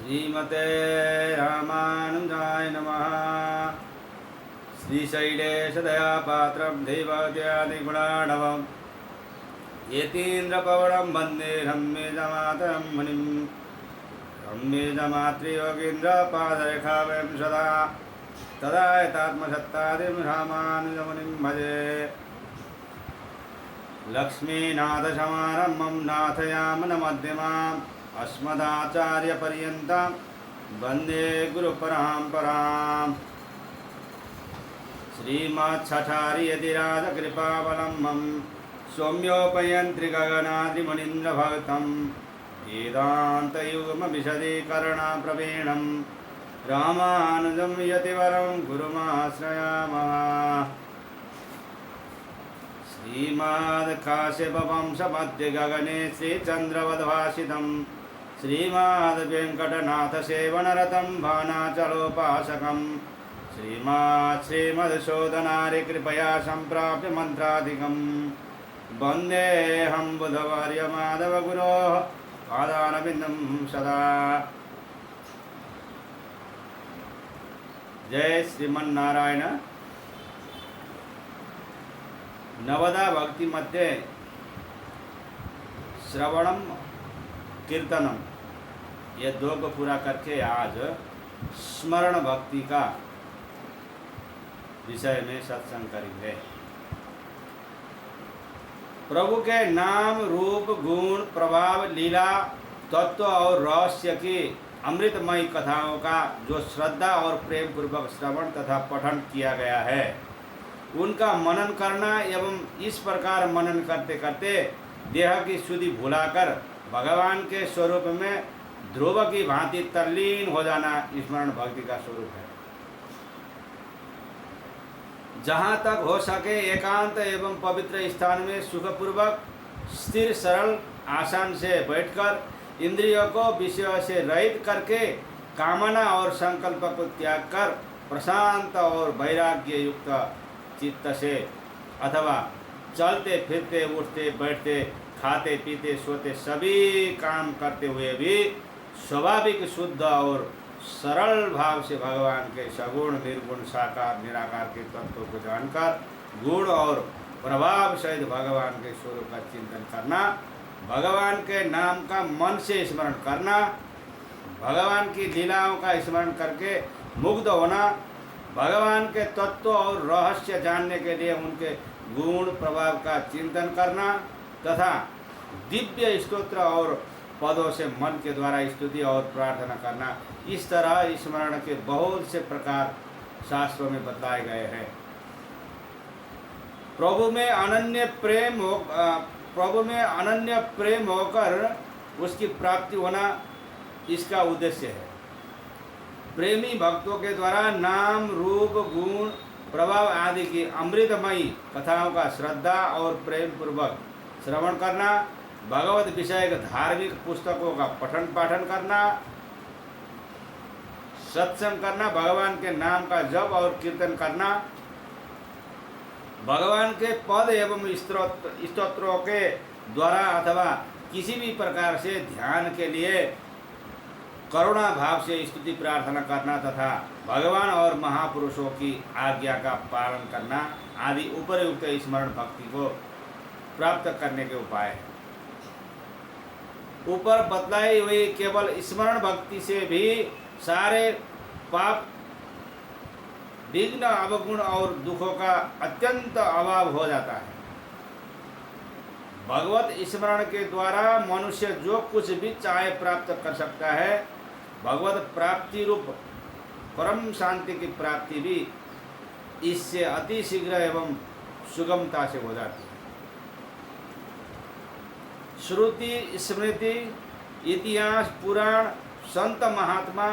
श्रीमते रामानुजाय नमः। श्रीशैलेशदयापात्रं देवत्यादिगुणार्णवम् यतीन्द्रपवनं वन्दे रम्यजमातरं मुनिं। रम्यजमातृयोगीन्द्रपादरेखावयं सदा तदा यतात्मसत्तादिं रामानुजमुनिं भजे। लक्ष्मीनाथसमारम्भं नाथयामनमध्यमाम् अस्मदाचार्यपर्यन्तं वन्दे गुरुपरम्पराम्। श्रीमच्छठार्यतिराजकृपावलम्बं सौम्योपयन्त्रिगगनाद्रिमुनीन्द्रभक्तं वेदान्तयुग्मविशदीकरणप्रवीणं रामानुजं यतिवरं गुरुमाश्रयामः। श्रीमद्काश्यपवंशमध्यगगने श्रीचन्द्रवद्भासितं श्रीमद्वेङ्कटनाथसेवनरतं भानाचलोपासकं श्रीमत्सोदनारिकृपया सम्प्राप्य मन्त्राधिकं वन्देऽहं बुधवर्यमाधवगुरोः पादारविन्दं सदा। जय श्रीमन्नारायण। नवदा भक्ति मध्य श्रवणम कीर्तनम, ये दो को पूरा करके आज स्मरण भक्ति का विषय में सत्संग करेंगे। प्रभु के नाम रूप गुण प्रभाव लीला तत्व और रहस्य की अमृतमयी कथाओं का जो श्रद्धा और प्रेम पूर्वक श्रवण तथा पठन किया गया है, उनका मनन करना एवं इस प्रकार मनन करते करते देह की शुद्धि भुलाकर भगवान के स्वरूप में ध्रुव की भांति तल्लीन हो जाना स्मरण भक्ति का स्वरूप है। जहाँ तक हो सके एकांत एवं पवित्र स्थान में सुखपूर्वक स्थिर सरल आसन से बैठकर इंद्रियों को विषयों से रहित करके कामना और संकल्प को त्याग कर प्रशांत और वैराग्य युक्त चित्त से अथवा चलते फिरते उठते बैठते खाते पीते सोते सभी काम करते हुए भी स्वाभाविक शुद्ध और सरल भाव से भगवान के सगुण निर्गुण साकार निराकार के तत्वों को जानकर गुण और प्रभाव सहित भगवान के स्वरूप का चिंतन करना, भगवान के नाम का मन से स्मरण करना, भगवान की लीलाओं का स्मरण करके मुग्ध होना, भगवान के तत्व और रहस्य जानने के लिए उनके गुण प्रभाव का चिंतन करना तथा दिव्य स्तोत्र और पदों से मन के द्वारा स्तुति और प्रार्थना करना, इस तरह स्मरण के बहुत से प्रकार शास्त्रों में बतलाए गए हैं। प्रभु में अनन्य प्रेम होकर उसकी प्राप्ति होना इसका उद्देश्य है। प्रेमी भक्तों के द्वारा नाम रूप गुण प्रभाव आदि की अमृतमयी कथाओं का श्रद्धा और प्रेम पूर्वक श्रवण करना, भगवत विषयक धार्मिक पुस्तकों का पठन पाठन करना, सत्संग करना, भगवान के नाम का जप और कीर्तन करना, भगवान के पद एवं स्तोत्रों के द्वारा अथवा किसी भी प्रकार से ध्यान के लिए करुणा भाव से स्तुति प्रार्थना करना तथा भगवान और महापुरुषों की आज्ञा का पालन करना आदि उपयुक्त स्मरण भक्ति को प्राप्त करने के उपाय हैं। ऊपर बतलाई हुई केवल स्मरण भक्ति से भी सारे पाप विघ्न अवगुण और दुखों का अत्यंत अभाव हो जाता है। भगवत स्मरण के द्वारा मनुष्य जो कुछ भी चाहे प्राप्त कर सकता है। भगवत प्राप्ति रूप परम शांति की प्राप्ति भी इससे अति शीघ्र एवं सुगमता से हो जाती है। श्रुति स्मृति इतिहास पुराण संत महात्मा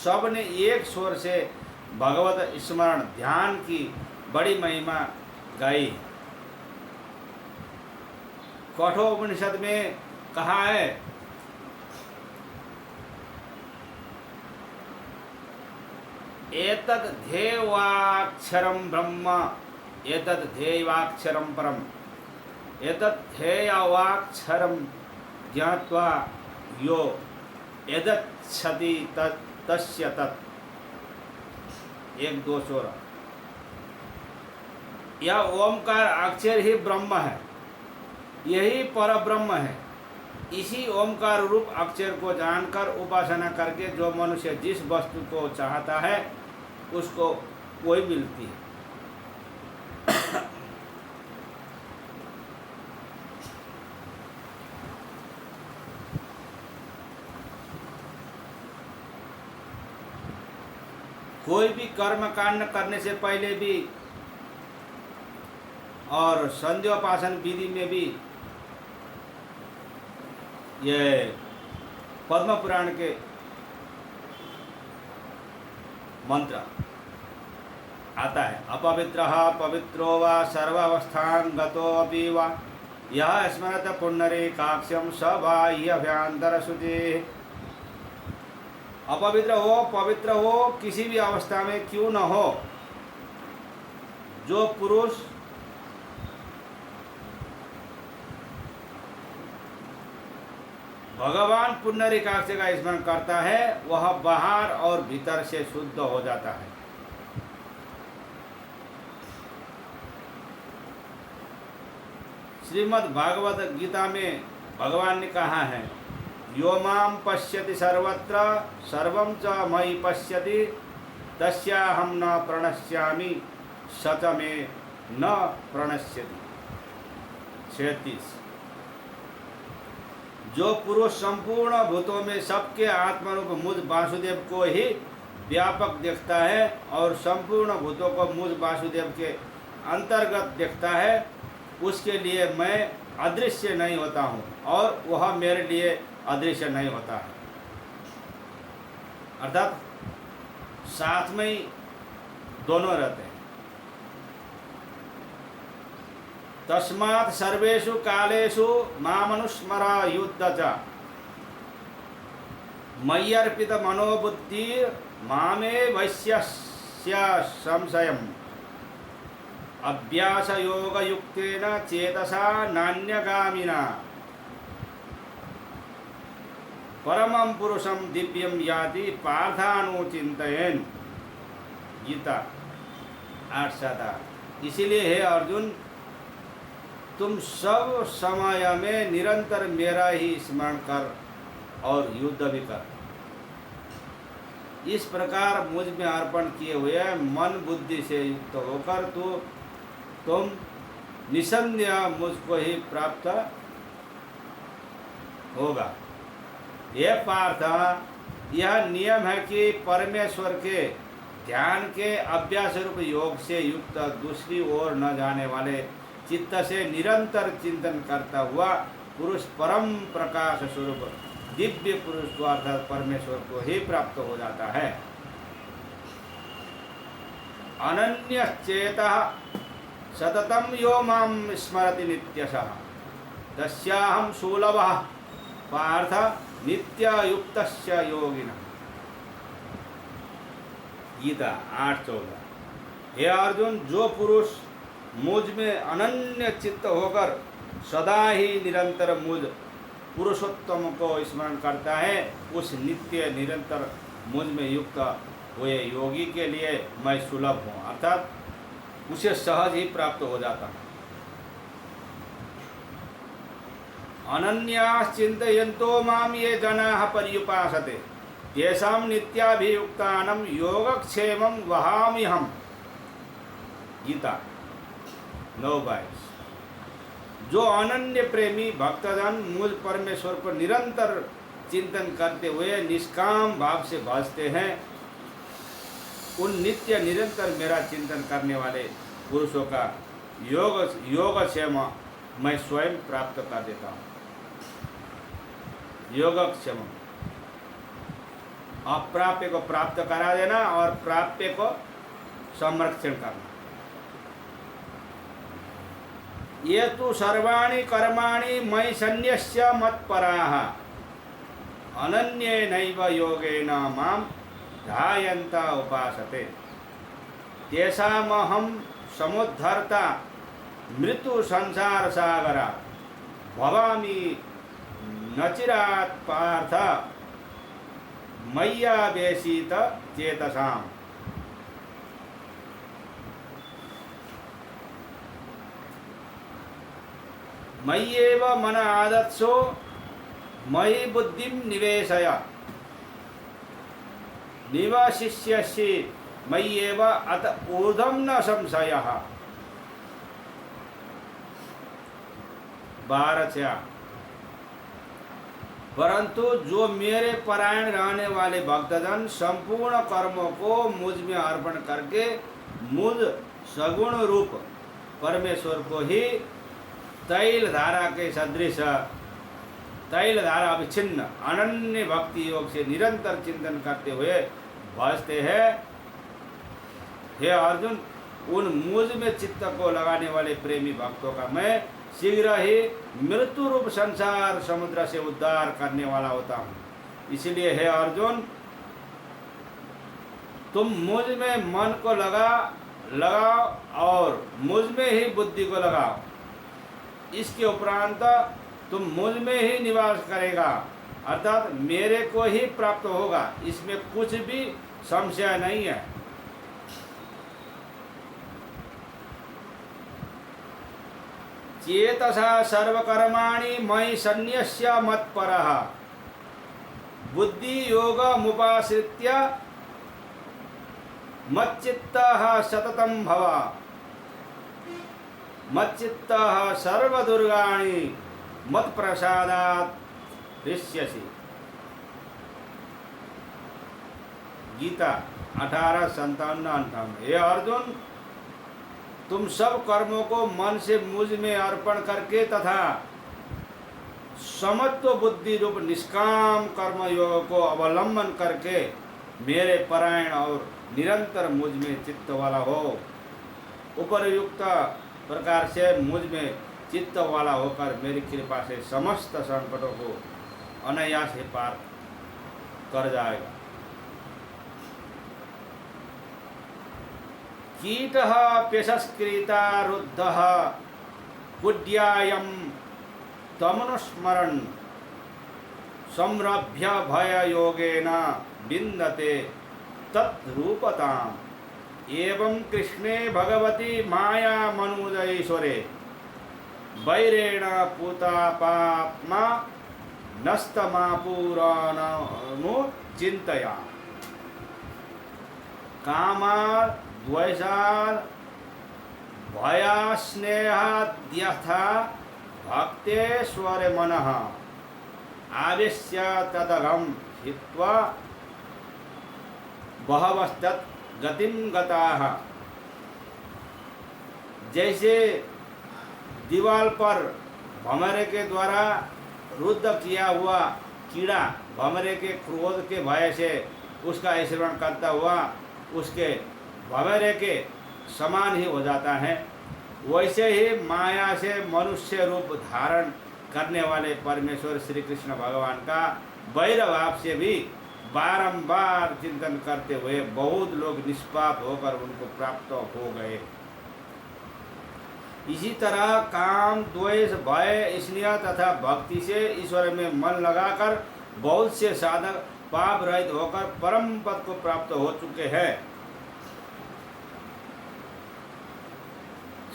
सब ने एक स्वर से भगवत स्मरण ध्यान की बड़ी महिमा गाई। कठोपनिषद में कहा है, एतद् ध्येयवाक्षरं ब्रह्म एतद् ध्येयवाक्षरं परम एतद् ध्येयवाक्षरं ज्ञात्वा यो यदच्छति तस्य तत्, 1 2 14। यह ओमकार अक्षर ही ब्रह्म है, यही पर ब्रह्म है। इसी ओमकार रूप अक्षर को जानकर उपासना करके जो मनुष्य जिस वस्तु को चाहता है उसको वही मिलती है। कोई भी कर्म कांड करने से पहले भी और संध्योपासन विधि में भी ये पद्म पुराण के मंत्र आता है। अपवित्रः पवित्रो वा सर्वावस्थां गतोऽपि वा यः स्मरत पुण्डरीकाक्षं स वा ह्यभ्यन्तरशुचिः। अपवित्र हो पवित्र हो किसी भी अवस्था में क्यों न हो, जो पुरुष भगवान पुण्डरीकाक्ष का स्मरण करता है वह बाहर और भीतर से शुद्ध हो जाता है। श्रीमद् भागवत गीता में भगवान ने कहा है, यो मां पश्यति सर्वत्र सर्वं च मयि पश्यति तस्याहं न प्रणश्यामि स च मे न प्रणश्यति। 36। जो पुरुष संपूर्ण भूतों में सबके आत्मरूप मुझ वासुदेव को ही व्यापक देखता है और संपूर्ण भूतों को मुझ वासुदेव के अंतर्गत देखता है, उसके लिए मैं अदृश्य नहीं होता हूँ और वह मेरे लिए अदृश्य नहीं होता है। अर्थात साथ में ही दोनों रहते हैं। तस्मात् सर्वेषु कालेषु मामनुस्मरा युद्ध च मय्यर्पित मनोबुद्धि मामे वैश्यस्य संशयम् अभ्यास योग युक्तेन चेतसा नान्यगामिना परमं पुरुषं दिव्यं याति पार्थानुचिन्तयन्। गीता 8:7। इसीलिए हे अर्जुन, तुम सब समय में निरंतर मेरा ही स्मरण कर और युद्ध भी कर। इस प्रकार मुझ में अर्पण किए हुए मन बुद्धि से युक्त होकर तुम निसंदेह मुझको ही प्राप्त होगा। ये पार्थ, यह नियम है कि परमेश्वर के ध्यान के अभ्यास रूप योग से युक्त दूसरी ओर न जाने वाले चित्त से निरंतर चिंतन करता हुआ पुरुष परम प्रकाश स्वरूप दिव्य पुरुष को अर्थात परमेश्वर को ही प्राप्त हो जाता है। अनन्य चेतः सततम यो मां स्मरति नित्यशः तस्याहं सुलभः पार्थ नित्य युक्तस्य योगिनः। गीता 8:14। हे अर्जुन, जो पुरुष मुझ में अनन्य चित्त होकर सदा ही निरंतर मुझ पुरुषोत्तम को स्मरण करता है, उस नित्य निरंतर मुझ में युक्त हुए योगी के लिए मैं सुलभ हूँ, अर्थात उसे सहज ही प्राप्त हो जाता है। अनन्यास चिन्तयन्तो माम ये जनाः पर्युपासते तेषां नित्याभियुक्तानां योगक्षेमं वहाम्यहम्। गीता 9:22। जो अनन्य प्रेमी भक्तजन मुझ परमेश्वर को निरंतर चिंतन करते हुए निष्काम भाव से भजते हैं, उन नित्य निरंतर मेरा चिंतन करने वाले पुरुषों का योगक्षेम मैं स्वयं प्राप्त कर देता हूँ। योगक्षेम, अप्राप्य को प्राप्त करा देना और प्राप्य को संरक्षण करना। ये तो सर्वाणि कर्माणि मयि सन्न्यस्य मत्पराः अनन्येनैव योगेन मां ध्यायन्त उपासते तेषामहं समुद्धर्ता मृत्यु संसार सागरात् भवामि नचिरात् पार्थ मय्यावेशित चेतसाम। मय्येव मन आदत्सो मयि बुद्धिं निवेशय निवशिष्यसि मय्येव अत ऊर्ध्वं न संशयः। 12 परंतु जो मेरे परायण रहने वाले भक्तजन संपूर्ण कर्मों को मुझ में अर्पण करके मुझ सगुण रूप परमेश्वर को ही तैल धारा के सदृश, तैल धारा अविच्छिन्न अनन्य भक्ति योग से निरंतर चिंतन करते हुए भजते हैं। हे अर्जुन, उन मुझ में चित्त को लगाने वाले प्रेमी भक्तों का मैं शीघ्र ही मृत्यु रूप संसार समुद्र से उद्धार करने वाला होता हूँ। इसलिए हे अर्जुन, तुम मुझ में मन को लगाओ और मुझ में ही बुद्धि को लगाओ। इसके उपरांत तुम मुझ में ही निवास करेगा, अर्थात मेरे को ही प्राप्त होगा, इसमें कुछ भी संशय नहीं है। चेतसा सर्वकर्माणि मयि सन्न्यस्य मत्परः बुद्धि योगमुपाश्रित्य मच्चित्तः सततं भव मच्चित्तः सर्वदुर्गाणि मत्प्रसादात् हृष्यसि। गीता 18:57-58। हे अर्जुन, तुम सब कर्मों को मन से मुझ में अर्पण करके तथा समत्व बुद्धि रूप निष्काम कर्म योग को अवलंबन करके मेरे परायण और निरंतर मुझ में चित्त वाला हो। उपरयुक्त प्रकार से मुझ में चित्त वाला होकर मेरी कृपा से समस्त संकटों को अनायास ही पार कर जाएगा। कीटः पेशस्कृता रुद्धः कुड्यायं तमनुस्मरन् संरभ्य भय योगेन विन्दते तद्रूपताम्। एवं कृष्णे भगवती माया मनुजैश्वरे वैरेण पूतापात्मा नस्तमापुराणमु चिन्तया। कामात् द्वेषात् भयास्नेहाद्यथा भक्तेश्वरे मनः आवेश्य तदघं हित्वा बहवस्तत् गतिं गताः। जैसे दीवार पर भंवरे के द्वारा रुद्ध किया हुआ कीड़ा भंवरे के क्रोध के भय से उसका आचरण करता हुआ उसके भंवरे के समान ही हो जाता है, वैसे ही माया से मनुष्य रूप धारण करने वाले परमेश्वर श्री कृष्ण भगवान का वैर भाव से भी बारंबार चिंतन करते हुए बहुत लोग निष्पाप होकर उनको प्राप्त हो गए। इसी तरह काम, द्वेष, भय, स्नेह तथा भक्ति से ईश्वर में मन लगाकर बहुत से साधक पाप रहित होकर परम पद को प्राप्त हो चुके हैं।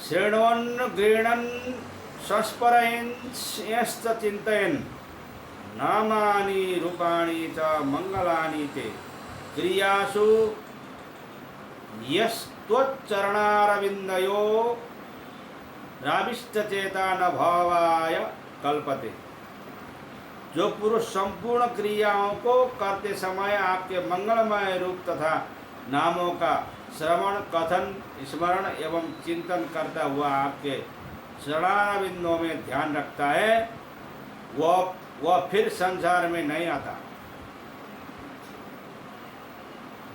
शृण्वन् गृह्णन् संस्मरन् चिन्तयन् नामानि रूपाणि च मंगलानि ते क्रियासु यस्त्वच्चरणारविन्दयो राविष्टचेता न भावाय कल्पते। जो पुरुष संपूर्ण क्रियाओं को करते समय आपके मंगलमय रूप तथा नामों का श्रवण, कथन, स्मरण एवं चिंतन करता हुआ आपके चरणारविंदों में ध्यान रखता है, वह फिर संसार में नहीं आता।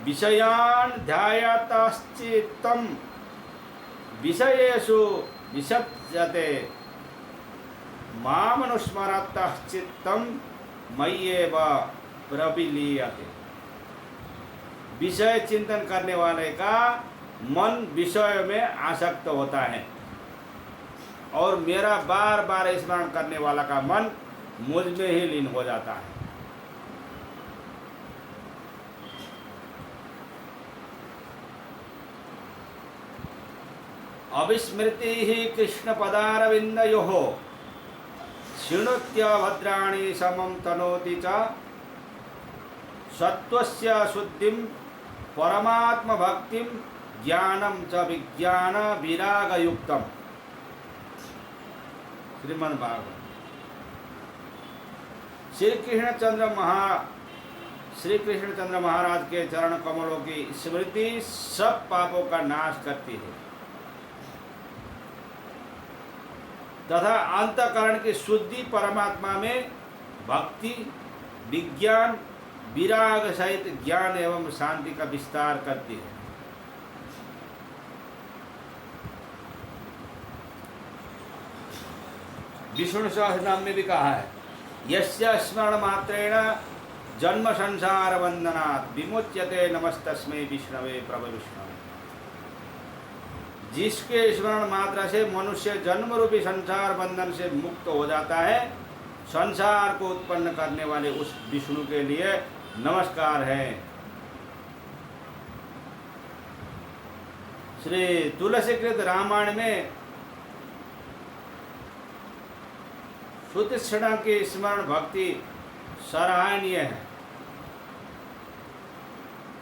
विषयान् ध्यायतश्चित्तं विषयेषु विसज्जते मामनुस्मरतः चित्तं मय्येव प्रविलीयते। विषय चिंतन करने वाले का मन विषय में आसक्त होता है और मेरा बार बार स्मरण करने वाला का मन मुझ में ही लीन हो जाता है। अविस्मृति ही कृष्ण पदारविंदयोः शृणुत्य भद्राणि समं तनोति च सत्वस्य शुद्धिं परमात्म भक्तिं ज्ञानम च विज्ञान विराग युक्तम। श्रीमद् भागवत। श्री कृष्णचंद्र महाराज के चरण कमलों की स्मृति सब पापों का नाश करती है तथा अंतःकरण की शुद्धि परमात्मा में भक्ति विज्ञान विराग सहित ज्ञान एवं शांति का विस्तार करती है। विष्णु सहस्रनाम में भी कहा है यस्य स्मरण मात्रेण जन्म संसार बंधनात् विमुच्यते नमस्तस्मै विष्णवे प्रभ विष्णवे। जिसके स्मरण मात्रा से मनुष्य जन्म रूपी संसार बंधन से मुक्त हो जाता है, संसार को उत्पन्न करने वाले उस विष्णु के लिए नमस्कार है। श्री तुलसीकृत रामायण में सुतीक्ष्ण की स्मरण भक्ति सराहनीय है।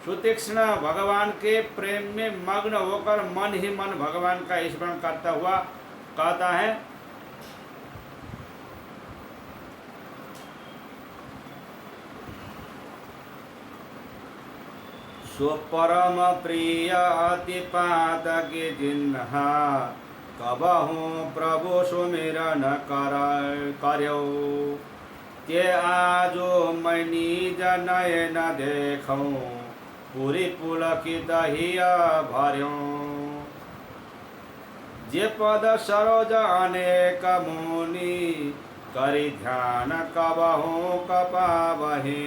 सुतीक्ष्ण भगवान के प्रेम में मग्न होकर मन ही मन भगवान का स्मरण करता हुआ कहता है स्वपरम प्रिय अति पातके जिन्हा कबहू प्रभु सुमिरन कर्यो ते आजो मैं निज नयन देखूं पूरी पुलकित हिया भर्यो। जे पद सरोज अनेक मुनि करि ध्यान कबहू कपावहे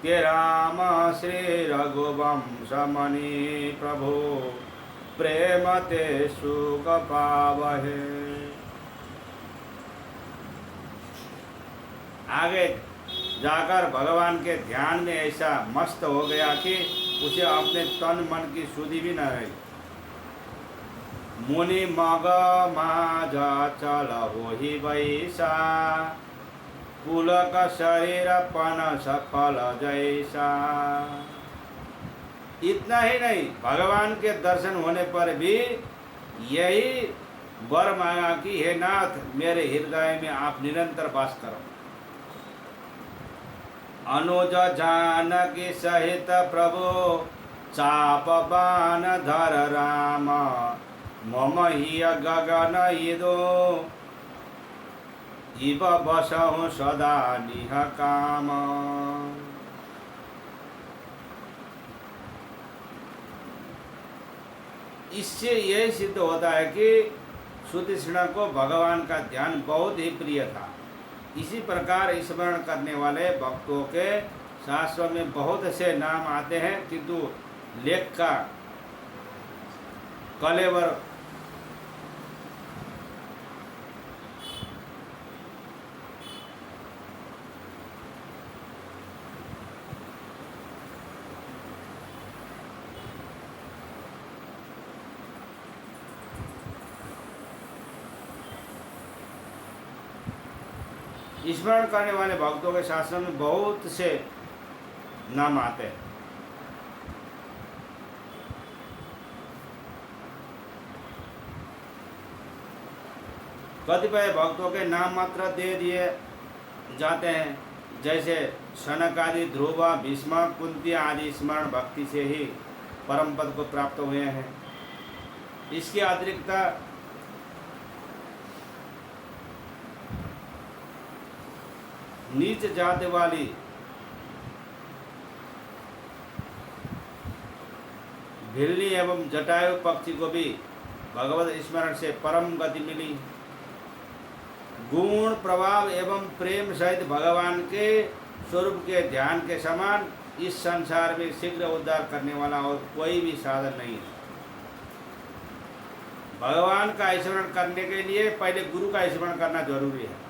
ते राम श्री रघुवंश मणि प्रभु प्रेम ते सुख पावहे। आगे जाकर भगवान के ध्यान में ऐसा मस्त हो गया कि उसे अपने तन मन की सुधि भी न रही। मुनि मग माजा चल हो ही वैसा पुलक शरीर पन सफल जैसा। इतना ही नहीं, भगवान के दर्शन होने पर भी यही वर मांगा कि हे नाथ मेरे हृदय में आप निरंतर वास करो। अनुज जानकी सहित प्रभु चाप बान धर राम मम ही गगन इदो इव बसहु सदा निह काम। इससे यही सिद्ध होता है कि सुतीक्ष्ण को भगवान का ध्यान बहुत ही प्रिय था। इसी प्रकार स्मरण करने वाले भक्तों के शास्त्रों में बहुत से नाम आते हैं, किंतु लेख का कलेवर स्मरण करने वाले भक्तों के शास्त्रों में बहुत से नाम आते हैं। कतिपय भक्तों के नाम मात्र दे दिए जाते हैं, जैसे शनक आदि, ध्रुव, भीष्म, कुंती आदि स्मरण भक्ति से ही परम पद को प्राप्त हुए हैं। इसके अतिरिक्त नीच जाति वाली भिल्ली एवं जटायु पक्षी को भी भगवत स्मरण से परम गति मिली। गुण प्रभाव एवं प्रेम सहित भगवान के स्वरूप के ध्यान के समान इस संसार में शीघ्र उद्धार करने वाला और कोई भी साधन नहीं है। भगवान का स्मरण करने के लिए पहले गुरु का स्मरण करना जरूरी है।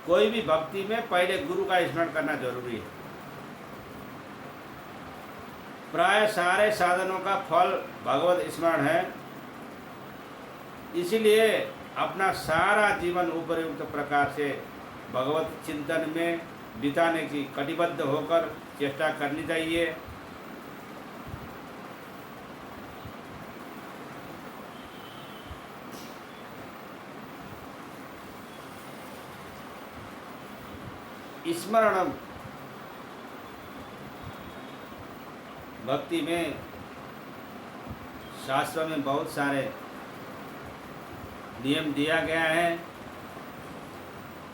कोई भी भक्ति में पहले गुरु का स्मरण करना जरूरी है। प्राय सारे साधनों का फल भगवत स्मरण है। इसीलिए अपना सारा जीवन उपयुक्त प्रकार से भगवत चिंतन में बिताने की कटिबद्ध होकर चेष्टा करनी चाहिए। स्मरण भक्ति में शास्त्रों में बहुत सारे नियम दिया गया है।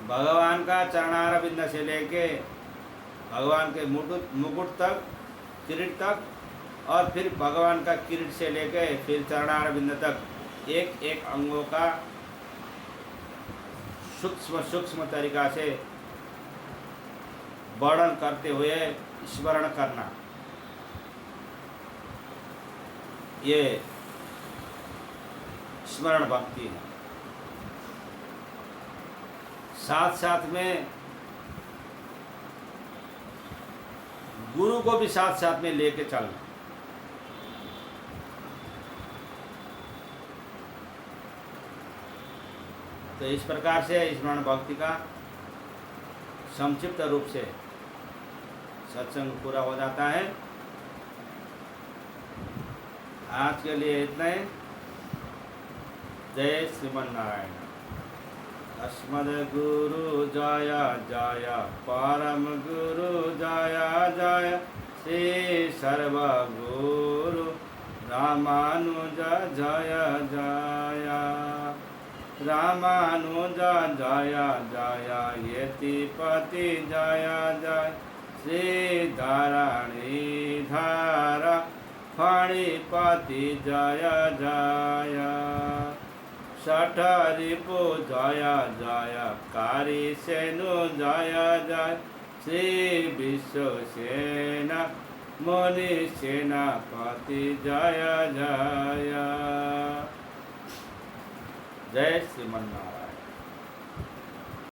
भगवान का चरणारविंद से लेके भगवान के मुकुट तक, किरीट तक, और फिर भगवान का किरीट से लेके फिर चरणारविंद तक एक एक अंगों का सूक्ष्म सूक्ष्म तरीका से वर्णन करते हुए स्मरण करना, ये स्मरण भक्ति है। साथ साथ में गुरु को भी साथ साथ में लेके चलना। तो इस प्रकार से स्मरण भक्ति का संक्षिप्त रूप से सत्संग पूरा हो जाता है। आज के लिए इतना ही। जय श्रीमन्नारायण। अस्मद गुरु जय जय, परम गुरु जय जय, श्री सर्व गुरु रामानुज जय जय, रामानुज जय जय, यतिपति जय जय, श्री धरणीधर फणिपति जय जय, षठ रिपु जय जय, कारी सेनु जय जय, श्री विश्वसेना मुनि सेनापति जय जय। जय श्रीमन्नारायण।